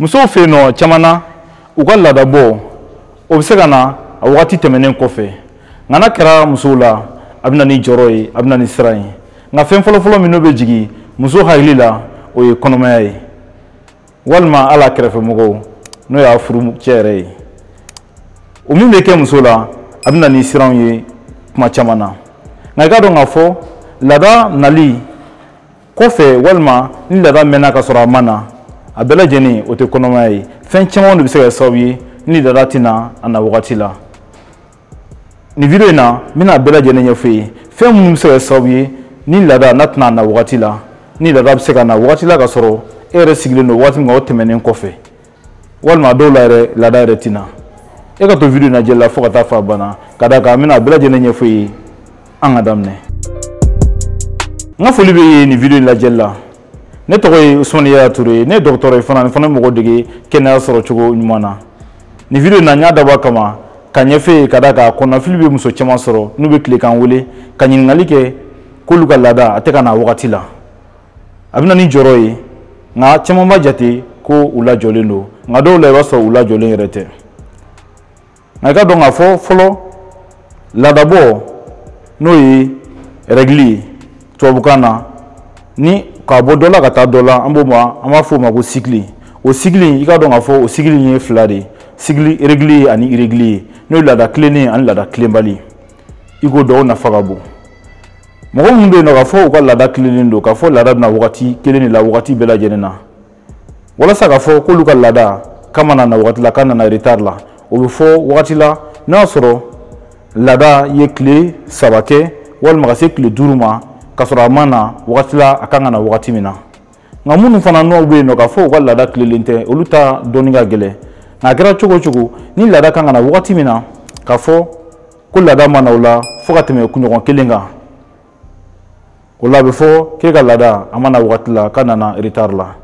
muso fe no chamana u ka ladabo o be se kana a wati temenen kofe ngana kera muso la abina ni joroi abina ni sirai nga fen folo mi no be jigi muso haylila o ye konomay walma ala krefe mugo no ya furu chere o mi be ke muso la abina ni sirai ye kuma chamana nga ga do nga fo lada nali kofe walma ni lada mena ka sora mana abela jeni o te konomay fen chamon de se sawi ni lada tina ana wakati la ni video na mina abela jeni nyafi fen mun se sawi ni lada natna na wakati la ni lada se kana wakati la ka soro ere sigile no wati ngo temenen kofe walma do la re lada re tina e ka to video na jella fo ka ta fa bana kada ka mina abela jeni nyafi an adamne nga foli be ni video la jella ne toy Ousmane Yaya Touré ne docteur fana mo godigi kenna soro chugo nyumana ni video na nya daba kama kanyefe kadaka kona filibe muso chama soro nube click kan wole kanyin ngalike kolu lada ateka na wakati la abina ni joroyi nga chama majati ko ula jolendo nga do le waso ula jolen rete nga ga do nga fo folo lada bo no yi regli to bukana ni ka bo dola ka ta dola ambo ma ama fo ma ko sigli o sigli ika do nga fo o sigli ni flade sigli irregli ani irregli no lada cleaning an lada cleanbali igo do na fagabo mo ko munde no ka fo ko lada cleaning do ka fo lada na wakati keleni la wakati bela jenena wala sa ka fo ko luka lada kama na wakati la kana na retard la o fo wakati la na soro lada ye clé sabake wal magase clé duruma kasora mana wakati la akanga na wakati mina ngamunu fana no be no ka fo ko lada clé lente oluta doninga gele na kera chogo ni lada kanga na wakati mina ka fo ko lada mana ula fo ka teme kunyo kelenga ula be fo ke ga lada amana wakati la kana na retard la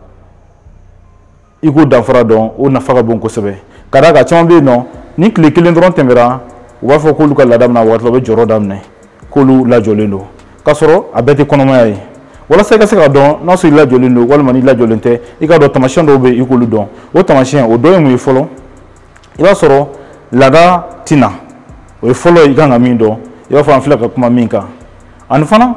iko danfara don o na faga bon ko sebe kada ga chambe no ni kle kelen dron temera wa fo ko lu ka lada na wakati la be joro damne ko lu la jolendo kasoro abete konoma yi wala se ka don na so la jolendo wala mani la jolente ika do tamashien do be iko lu don o tamashien o do mu folo iba soro lada tina o folo ika ngami do iba fa amfla ka kuma minka an fana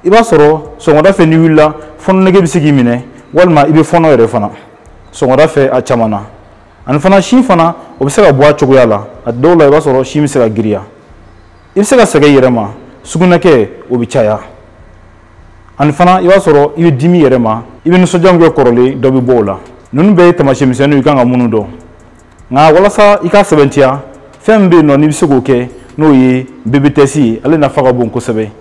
iba soro so ngoda fe ni willa fon nege bisigi mine walma ibe fono ere fana so ngoda fe a chamana an fana shi fana o be se ka bua chogo yala a dola iba soro shi mi se ka giria ibe se ka sege yerema sugunake o bichaya an fana iba soro ibe dimi yerema ibe no sojango korole do bi bola nunu be tamashe misenu ikanga munu do nga wala sa ika 70 fembe no ni bisogo ke no yi BBTC ale na faga bon ko sebe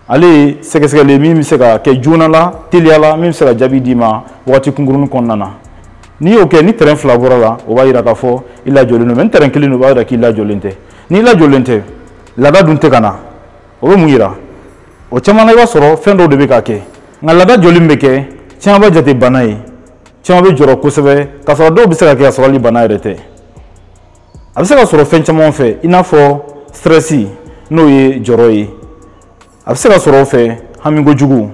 ale sege le mi sega ke juna la tiliala mi sega jabi dima wati kungurun konnana ni oke ni terrain flavora la o bayira ka fo ila jolino men terrain kilino bayira ki ila jolente ni ila jolente lada dunte kana o be muyira o chamana iwa soro fendo de be ka ke nga lada jolimbe ke chamba jate banai chamba be joro ko sebe ka so do be sega ke so li banai rete abisega soro fen chamon fe ina fo stressi no ye joroi abisega soro fe hamingo jugu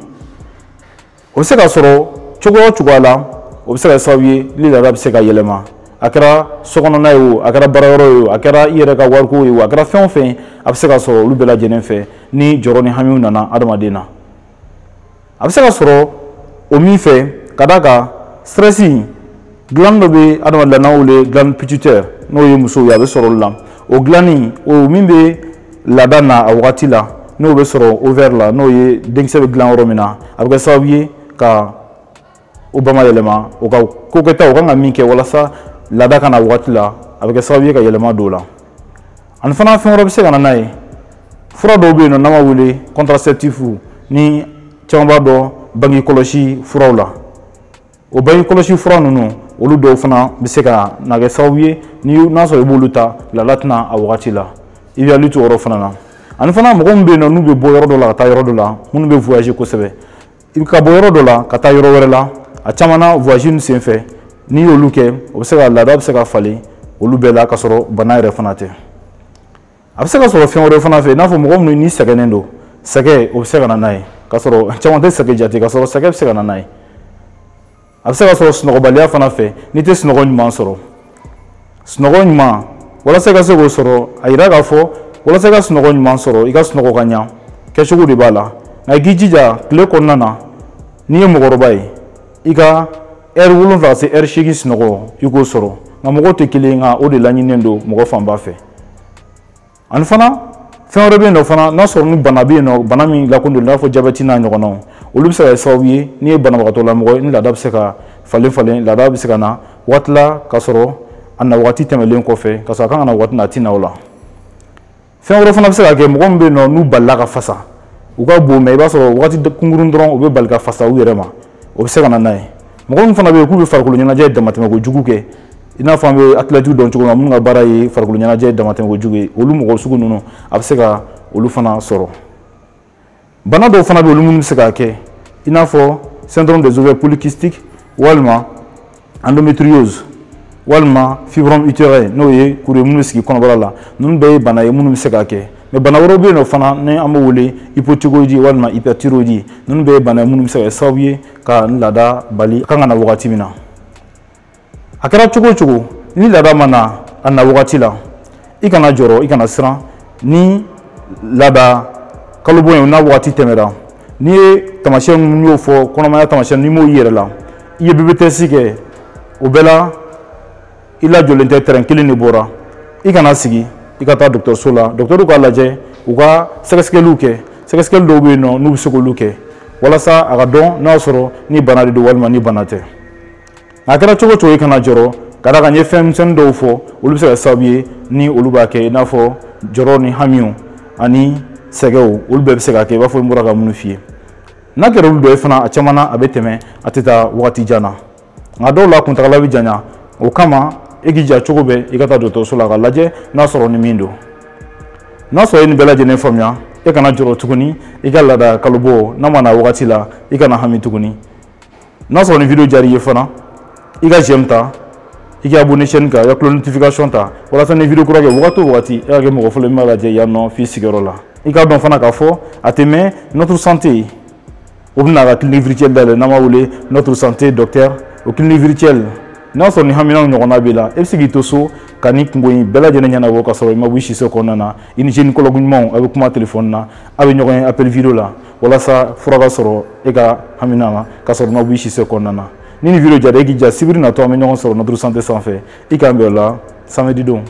obisega soro chogo ala obisega sawi lila rabisega yelema akara sokono na yo akara bararo yo akara ire ka warko yo akara fen fen abisega soro lubela jenen fe ni joroni hamu nana adamadena abisega soro omi fe kadaka stressi glande be adamala na ole glande pituitaire no ye muso ya be soro la o glani o mimbe ladana awati la no be soro over la no ye dengsebe glan romina abga sawiye ka obama yelema o ka koketa o nga minke wala sa lada kana awati la abga sawiye ka yelema dola an fana fen robe se kana nay fura do be no nama wule contraceptif ni chamba do bangi koloshi furawla o bangi koloshi fura nunu olu do fana biseka na ga sawiye ni na so eboluta la latna awati la ibi alutu oro fana na an fana mo gombe no nube boyoro do la ta yoro do la mun be voyager ko sebe ibi ka boyoro do la ka ta yoro were la a chamana voyager nu senfe ni olu ke obseka la da obseka fali olu be la ka soro banaire fana te obseka soro fen oro fana fe na fo mo gomno ni segenendo sege obseka na nai ka soro chamante sege jati ka soro sege obseka na nai a bɛ se ka sɔrɔ sunɔgɔbaliya fana fɛ n'i tɛ sunɔgɔ ɲuman sɔrɔ. Sunɔgɔ ɲuman walasa i ka se k'o sɔrɔ a yira k'a fɔ walasa i ka sunɔgɔ ɲuman sɔrɔ i ka sunɔgɔ ka ɲa kɛcogo de b'a la nka i k'i jija tile kɔnɔna na n'i ye mɔgɔkɔrɔba ye i ka heure 7 ka se heure 8 sunɔgɔ i k'o sɔrɔ nka mɔgɔw tɛ kelen nka o de laɲininen don mɔgɔ fanba fɛ. Ani fana fɛn wɛrɛ bɛ yen nɔ fana n'a sɔrɔ ni bana bɛ yen nɔ bana min lakodɔnnen n'a fɔ jabɛti n'a ɲɔgɔnnaw olu bɛ se ka kɛ sababu ye n'i ye banabagatɔ lamɔgɔ ni laada bɛ se ka falen laada bɛ se ka na waati la k'a sɔrɔ a na wagati tɛmɛlen kɔfɛ ka sɔrɔ a kan ka na waati na a tɛ na o la. Fɛn wɛrɛ fana bɛ se ka kɛ mɔgɔ min bɛ yen nɔ n'u balila ka fasa u ka bon mɛ i b'a sɔrɔ wagati kunkurun dɔrɔn u bɛ bali ka fasa u yɛrɛ ma o bɛ se ka na n'a ye. Mɔgɔ min fana bɛ yen k'u bɛ farikolo ɲɛnajɛ damatɛmɛkojugu kɛ i n'a fɔ an bɛ athlètes dɔn cogo min na minnu ka baara ye farikolo ɲɛnajɛ damatɛmɛkojugu ye olu mɔgɔ sugu ninnu a bɛ se ka olu fana sɔrɔ. Bana dɔw fana bɛ olu minnu bɛ se ka kɛ i n'a fɔ syndrome des ovaires polykystiques walima endométriose walima fibrome utérin n'o ye kuru ye minnu bɛ sigi kɔnɔbara la ninnu bɛɛ ye bana ye minnu bɛ se ka kɛ mɛ bana wɛrɛw bɛ yen nɔ fana ni an bɛ wele hypothyroïdie walima hyperthyroïdie ninnu bɛɛ ye bana ye minnu bɛ se ka kɛ sababu ye ka laada bali a kan ka na wagati min na. A kɛra cogo o cogo ni laada ma na a na wagati la i kana jɔrɔ i kana siran ni laada kalo bon ye n'a wagati tɛmɛra n'i ye taamasiyɛn minnu y'o fɔ kɔnɔmaya taamasiyɛn n'i m'o yɛrɛ la i ye BBTS kɛ o bɛɛ la i lajɔlen tɛ terrain kelen de bɔra i kana sigi i ka taa dɔgɔtɔrɔso la dɔgɔtɔrɔw k'a lajɛ u ka sɛgɛsɛgɛliw kɛ sɛgɛsɛgɛli dɔw bɛ yen nɔ n'u bɛ se k'olu kɛ walasa a ka dɔn n'a sɔrɔ ni bana de don walima ni bana tɛ. A kɛra cogo o cogo i kana jɔrɔ ka d'a kan n ye fɛn misɛnnin dɔw fɔ olu bɛ se ka kɛ sababu ye ni olu b'a kɛ i n'a fɔ jɔrɔ ni hamiw ani sɛgɛw olu bɛɛ bɛ se ka kɛ i b'a fɔ n bɔra ka minnu f'i ye. N'a kɛra olu dɔ ye fana a caman na a bɛ tɛmɛ a tɛ taa wagati jan na nka dɔw la kuntagala bɛ janya o kama e k'i ja cogo bɛɛ i ka taa dɔgɔtɔrɔso la ka lajɛ n'a sɔrɔ ni min don. N'a sɔrɔ e nin bɛɛ lajɛlen faamuya e kana jɔrɔ tuguni i ka laada kalo bɔ n'a ma na wagati la i kana hami tuguni. N'a sɔrɔ ni video diyara i ye fana i ka j'aime ta i ka abonné chaîne kan i ka cloche notification ta walasa ni video kura kɛ wagati o wagati e ka kɛ mɔgɔ fɔlɔ min b'a lajɛ yan nɔ f'i sigiyɔrɔ la. I ka dɔn fana k'a fɔ a tɛ mɛn notre santé o bɛna ka clinique virtuelle dayɛlɛ n'an b'a wele notre santé docteur o clinique virtuelle n'a sɔrɔ ni haminaw ɲɔgɔnna b'i la e bɛ se k'i to so ka ni kungo in bɛɛ lajɛlen ɲɛnabɔ ka sɔrɔ i ma bɔ i si so kɔnɔna na i ni gynécologue ɲumanw a bɛ kuma téléphone na a bɛ ɲɔgɔn ye appel vidéo la walasa fura ka sɔrɔ e ka hamina na ka sɔrɔ i ma bɔ i si so kɔnɔna na. Ni video diyara e k'i ja sibiri natɔ an bɛ ɲɔgɔn sɔrɔ notre santé sanfɛ i k'an bɛn o la samedi don.